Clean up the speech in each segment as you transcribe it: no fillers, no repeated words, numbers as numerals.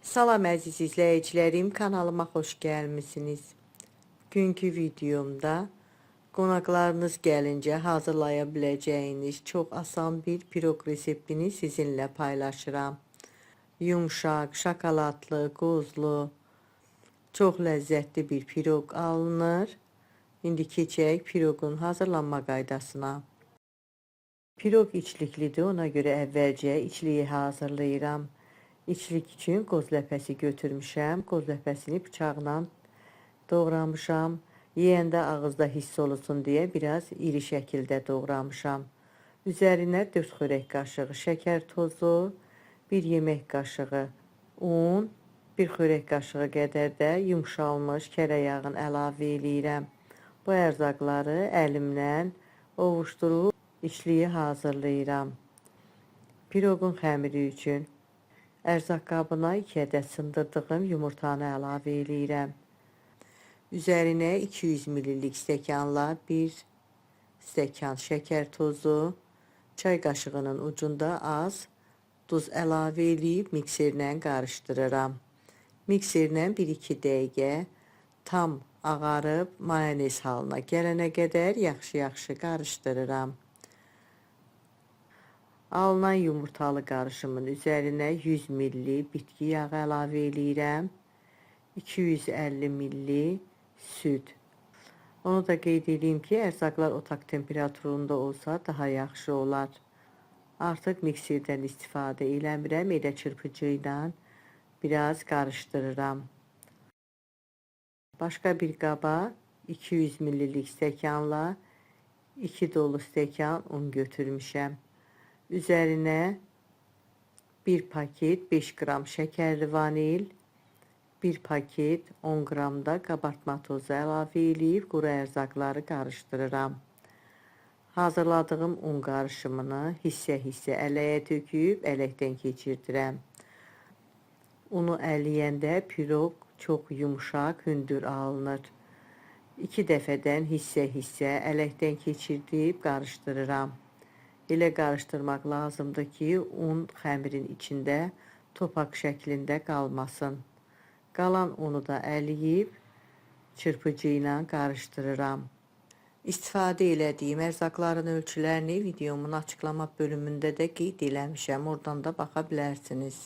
Salam əziz izləyicilərim, kanalıma xoş gəlmisiniz. Günkü videomda qonaqlarınız gəlincə hazırlaya biləcəyiniz çox asan bir piroq reseptini sizinlə paylaşıram. Yumşaq, şokoladlı, qozlu, çox ləzzətli bir piroq alınır. İndi keçək piroqun hazırlanma qaydasına. Piroq içliklidir, ona görə əvvəlcə içliyi hazırlayıram. İçlik üçün qoz ləpəsi götürmüşəm. Qoz ləpəsini bıçaqla doğramışam. Yeyəndə ağızda hiss olsun deyə biraz iri şəkildə doğramışam. Üzərinə 4 xörək qaşığı şəkər tozu, 1 yemək qaşığı un, 1 xörək qaşığı qədər də yumşalmış kərə yağını əlavə eləyirəm. Bu ərzaqları əlimlə ovuşdurub içliyi hazırlayıram. Piroqun xəmiri üçün ərzaq qabına 2 ədəd sındırdığım yumurtanı əlavə eləyirəm. Üzərinə 200 ml stəkanla 1 stəkan şəkər tozu, çay qaşığının ucunda az duz əlavə eləyib mikserlə qarışdırıram. Mikserlə 1-2 dəqiqə tam ağarıb mayonez halına gələnə qədər yaxşı-yaxşı qarışdırıram. Alınan yumurtalı qarışımın üzərinə 100 ml bitki yağı əlavə eləyirəm. 250 ml süd. Onu da qeyd edeyim ki, ərzaqlar otaq temperaturunda olsa daha yaxşı olar. Artıq mikserdən istifadə eləmirəm, elə çırpıcı ilə biraz qarışdırıram. Başqa bir qaba 200 ml stəkanla 2 dolu stəkan un götürmüşəm. Üzərinə 1 paket 5 qram şəkərli vanil, 1 paket 10 qram da qabartma tozu əlavə eləyib quru ərzaqları qarışdırıram. Hazırladığım un qarışımını hissə-hissə ələyə töküb ələkdən keçirdirəm. Unu ələyəndə piroq çox yumşaq, hündür alınır. 2 dəfədən hissə-hissə ələkdən keçirdib qarışdırıram. Elə qarışdırmaq lazımdır ki, un xəmirin içində topak şəklində qalmasın. Qalan unu da əliyib çırpıcı ilə qarışdırıram. İstifadə elədiyim ərzaqların ölçülərini videomun açıqlama bölümündə də qeyd eləmişəm. Oradan da baxa bilərsiniz.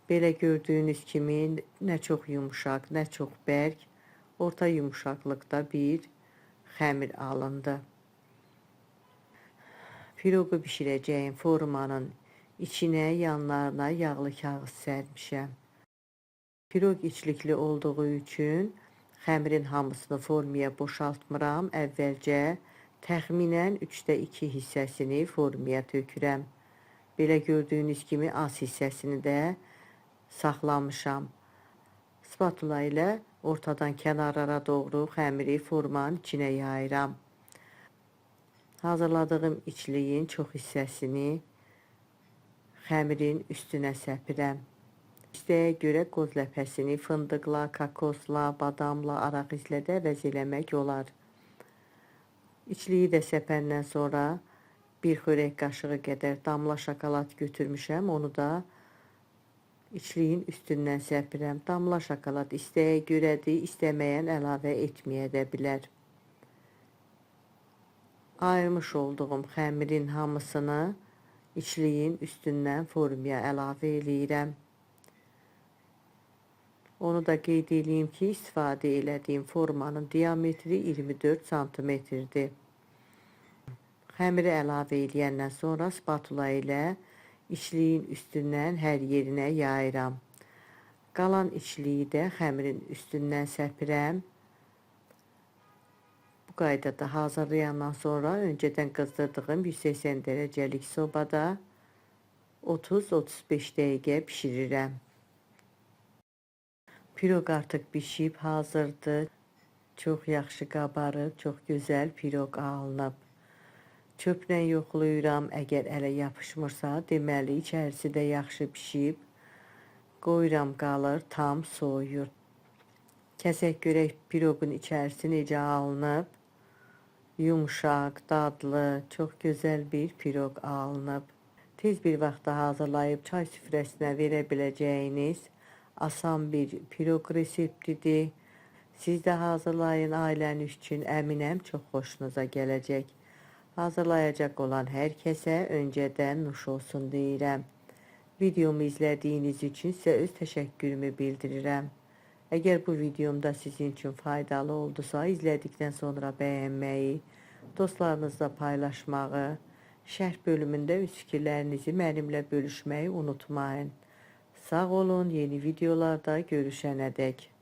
Belə gördüyünüz kimi nə çox yumşaq, nə çox bərk, orta yumşaqlıqda bir xəmir alındı. Piroqu bişirəcəyim formanın içinə, yanlarına yağlı kağız sərmişəm. Piroq içlikli olduğu üçün xəmirin hamısını formaya boşaltmıram. Əvvəlcə təxminən 3də 2 hissəsini formaya tökürəm. Belə gördüyünüz kimi az hissəsini də saxlamışam. Spatula ilə ortadan kənarlara doğru xəmiri formanın içinə yayıram. Hazırladığım içliyin çox hissəsini xəmirin üstünə səpirəm. İstəyə görə qoz ləpəsini fındıqla, kakosla, badamla, araq izlə də əvəz eləmək olar. İçliyi də səpəndən sonra 1 xörək qaşığı qədər damla şokolad götürmüşəm. Onu da içliyin üstündən səpirəm. Damla şokolad istəyə görədir, istəməyən əlavə etməyə də bilər. Ayırmış olduğum xəmirin hamısını içliyin üstündən formaya əlavə eləyirəm. Onu da qeyd edeyim ki, istifadə elədiyim formanın diametri 24 cm-dir. Xəmiri əlavə eləyəndən sonra spatula ilə içliyin üstündən hər yerinə yayıram. Qalan içliyi də xəmirin üstündən səpirəm. Bu qaydada hazırlayandan sonra öncədən qızdırdığım 180 dərəcəlik sobada 30-35 dəqiqə pişirirəm. Piroq artıq bişib hazırdır. Çox yaxşı qabarıb, çox gözəl piroq alınıb. Çöplə yoxlayıram. Əgər ələ yapışmırsa, deməli içərisi də yaxşı pişib. Qoyuram qalır, tam soyuyur. Kəsək görək piroqun içərisi necə alınıb. Yumşaq, dadlı, çox gözəl bir piroq alınıb. tez bir vaxtda hazırlayıb çay süfrəsinə verə biləcəyiniz asan bir piroq reseptidir. Siz də hazırlayın ailəniz üçün, əminəm çox xoşunuza gələcək. Hazırlayacaq olan hər kəsə öncədən nuş olsun deyirəm. Videomu izlədiyiniz üçün sizə öz təşəkkürümü bildirirəm. Əgər bu videomda sizin üçün faydalı oldusa, izlədikdən sonra bəyənməyi, dostlarınızla paylaşmağı, şərh bölümündə öz fikirlərinizi mənimlə bölüşməyi unutmayın. Sağ olun, yeni videolarda görüşənədək.